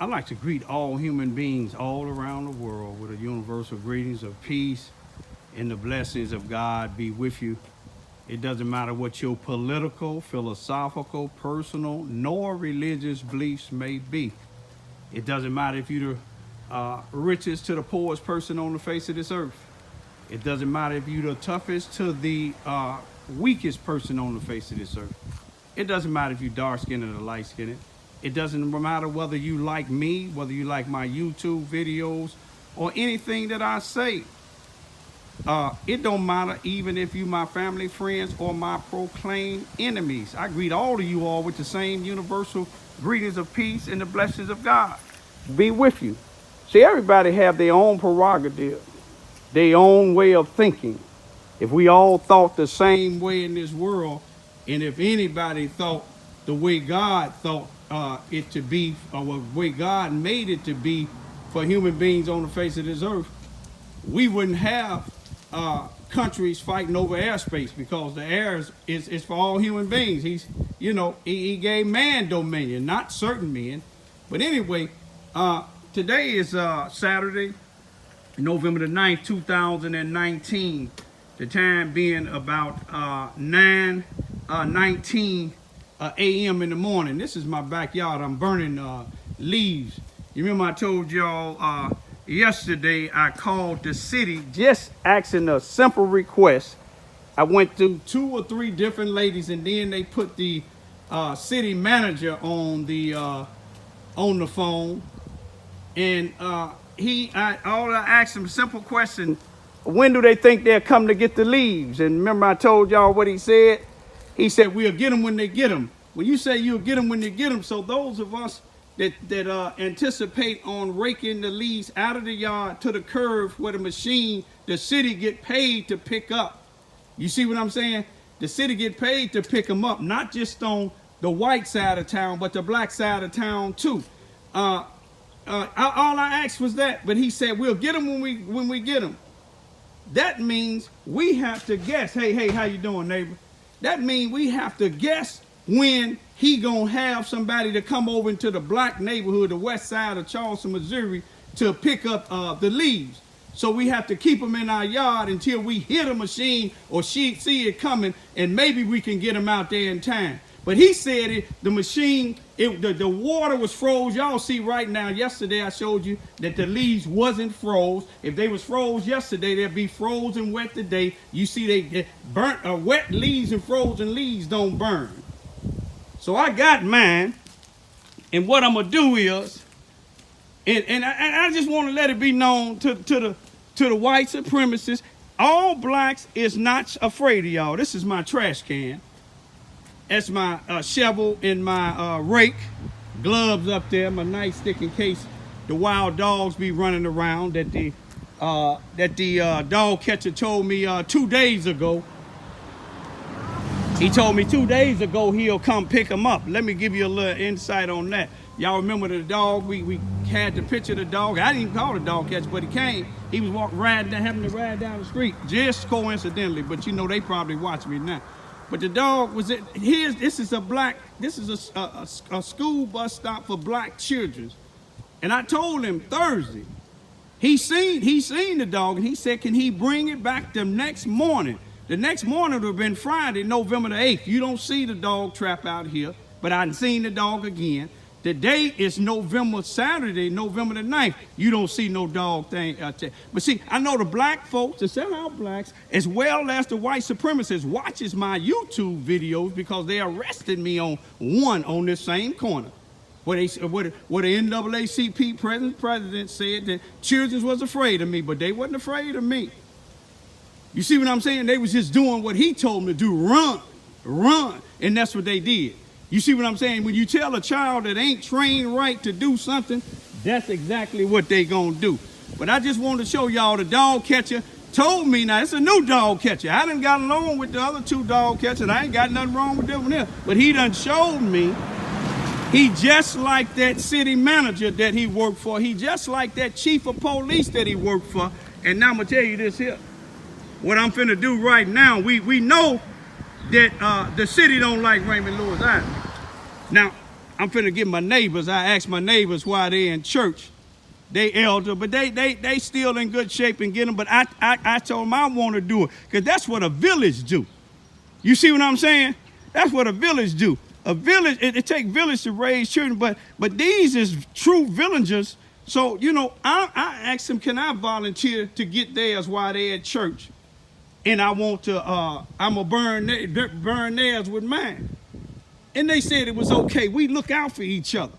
I'd like to greet all human beings all around the world with a universal greetings of peace and the blessings of God be with you. It doesn't matter what your political, philosophical, personal, nor religious beliefs may be. It doesn't matter if you're the richest to the poorest person on the face of this earth. It doesn't matter if you're the toughest to the weakest person on the face of this earth. It doesn't matter if you're dark-skinned or light-skinned. It doesn't matter whether you like me, whether you like my YouTube videos, or anything that I say. It don't matter even if you my family, friends, or my proclaimed enemies. I greet all of you all with the same universal greetings of peace and the blessings of God be with you. See, everybody have their own prerogative, their own way of thinking. If we all thought the same way in this world, and if anybody thought the way God thought it to be, or the way God made it to be for human beings on the face of this earth, we wouldn't have countries fighting over airspace, because the air is for all human beings. He gave man dominion, not certain men. But anyway, today is Saturday, November the 9th, 2019. The time being about 9:19 a.m. in the morning. This is my backyard. I'm burning leaves. You remember I told y'all yesterday I called the city just asking a simple request. I went through 2 or 3 different ladies, and then they put the city manager on the phone, and all I asked him a simple question: when do they think they'll come to get the leaves? And remember I told y'all what he said? He said, we'll get them when they get them. When you say you'll get them when they get them, so those of us that anticipate on raking the leaves out of the yard to the curb where the machine, the city get paid to pick up. You see what I'm saying? The city get paid to pick them up, not just on the white side of town, but the black side of town too. All I asked was that, but he said, we'll get them when we get them. That means we have to guess. Hey, how you doing, neighbor? That means we have to guess when he gonna have somebody to come over into the black neighborhood, the west side of Charleston, Missouri, to pick up the leaves. So we have to keep them in our yard until we hear the machine or see it coming, and maybe we can get them out there in time. But he said the machine, the water was froze. Y'all see right now, yesterday I showed you that the leaves wasn't froze. If they was froze yesterday, they'd be frozen wet today. You see they burnt, wet leaves and frozen leaves don't burn. So I got mine, and what I'm gonna do is, and I just want to let it be known to the white supremacists, all blacks is not afraid of y'all. This is my trash can. That's my shovel and my rake, gloves up there, my nightstick in case the wild dogs be running around that the dog catcher told me 2 days ago. He told me 2 days ago he'll come pick them up. Let me give you a little insight on that. Y'all remember the dog? We had the picture of the dog. I didn't even call the dog catcher, but he came. He was having to ride down the street, just coincidentally. But you know they probably watch me now. But the dog was it. This is a school bus stop for black children, and I told him Thursday. He seen the dog, and he said, can he bring it back the next morning? The next morning would have been Friday, November the 8th. You don't see the dog trap out here, but I seen the dog again. Today is Saturday, November the 9th. You don't see no dog thing out there. But see, I know the black folks, the sellout blacks, as well as the white supremacists, watches my YouTube videos because they arrested me on this same corner. Where the NAACP president said that children was afraid of me, but they wasn't afraid of me. You see what I'm saying? They was just doing what he told them to do, run, and that's what they did. You see what I'm saying? When you tell a child that ain't trained right to do something, that's exactly what they gonna do. But I just wanted to show y'all the dog catcher told me, now it's a new dog catcher. I done got along with the other 2 dog catchers. I ain't got nothing wrong with them there. But he done showed me he just like that city manager that he worked for. He just like that chief of police that he worked for. And now I'm gonna tell you this here. What I'm finna do right now, we know that the city don't like Raymond Lewis Island. Now, I'm finna get my neighbors. I asked my neighbors why they in church. They elder, but they still in good shape and get them. But I told them I want to do it because that's what a village do. You see what I'm saying? That's what a village do. A village, it takes village to raise children, but these is true villagers. So, you know, I asked them, can I volunteer to get theirs while they at church? And I want to, I'm going to burn theirs with mine. And they said it was okay. We look out for each other.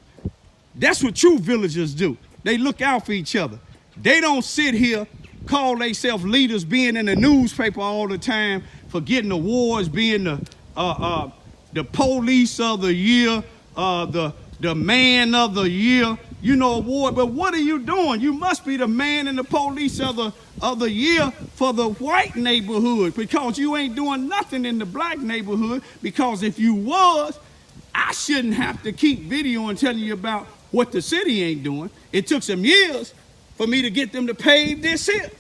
That's what true villagers do. They look out for each other. They don't sit here, call themselves leaders, being in the newspaper all the time, for getting awards, being the police of the year, the man of the year, you know, award. But what are you doing? You must be the man and the police of the year for the white neighborhood, because you ain't doing nothing in the black neighborhood. Because if you was, I shouldn't have to keep videoing telling you about what the city ain't doing. It took some years for me to get them to pave this here.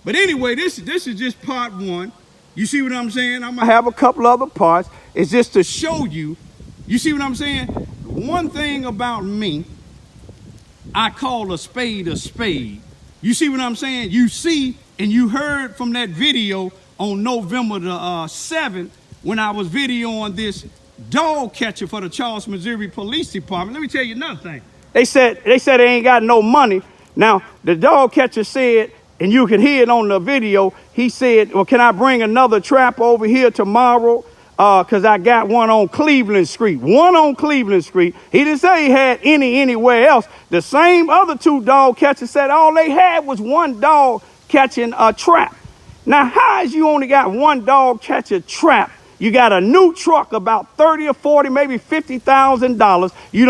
But anyway, this is just part one. You see what I'm saying? I'm gonna have a couple other parts. It's just to show you. You see what I'm saying? One thing about me, I call a spade a spade. You see what I'm saying? You see, and you heard from that video on November the 7th when I was videoing this dog catcher for the Charles, Missouri Police Department. Let me tell you another thing. They said they ain't got no money. Now, the dog catcher said, and you can hear it on the video, he said, well, can I bring another trap over here tomorrow? Because I got one on Cleveland Street. One on Cleveland Street. He didn't say he had anywhere else. The same other two dog catchers said all they had was one dog catching a trap. Now, how is you only got one dog catch a trap? You got a new truck, about 30 or 40, maybe $50,000. You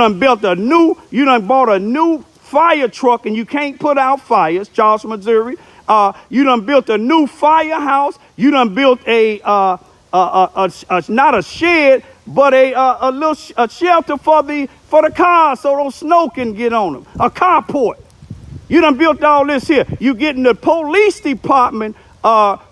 done bought a new fire truck, and you can't put out fires, Charles, Missouri. You done built a new firehouse. You done built not a shed, but a little shelter for the cars so no snow can get on them. A carport. You done built all this here. You getting the police department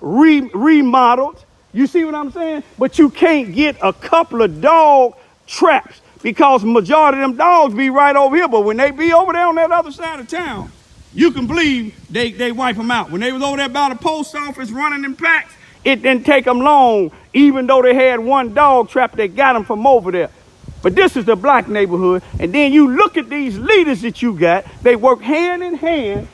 remodeled. You see what I'm saying? But you can't get a couple of dog traps because majority of them dogs be right over here. But when they be over there on that other side of town, you can believe they wipe them out. When they was over there by the post office running in packs, it didn't take them long. Even though they had one dog trap, they got them from over there. But this is the black neighborhood. And then you look at these leaders that you got. They work hand in hand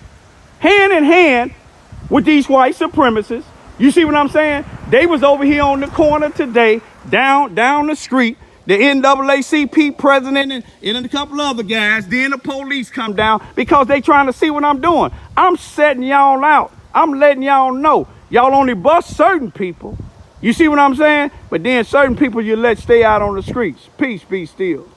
with these white supremacists. You see what I'm saying? They was over here on the corner today, down the street. The NAACP president and a couple other guys. Then the police come down because they trying to see what I'm doing. I'm setting y'all out. I'm letting y'all know. Y'all only bust certain people. You see what I'm saying? But then certain people you let stay out on the streets. Peace be still.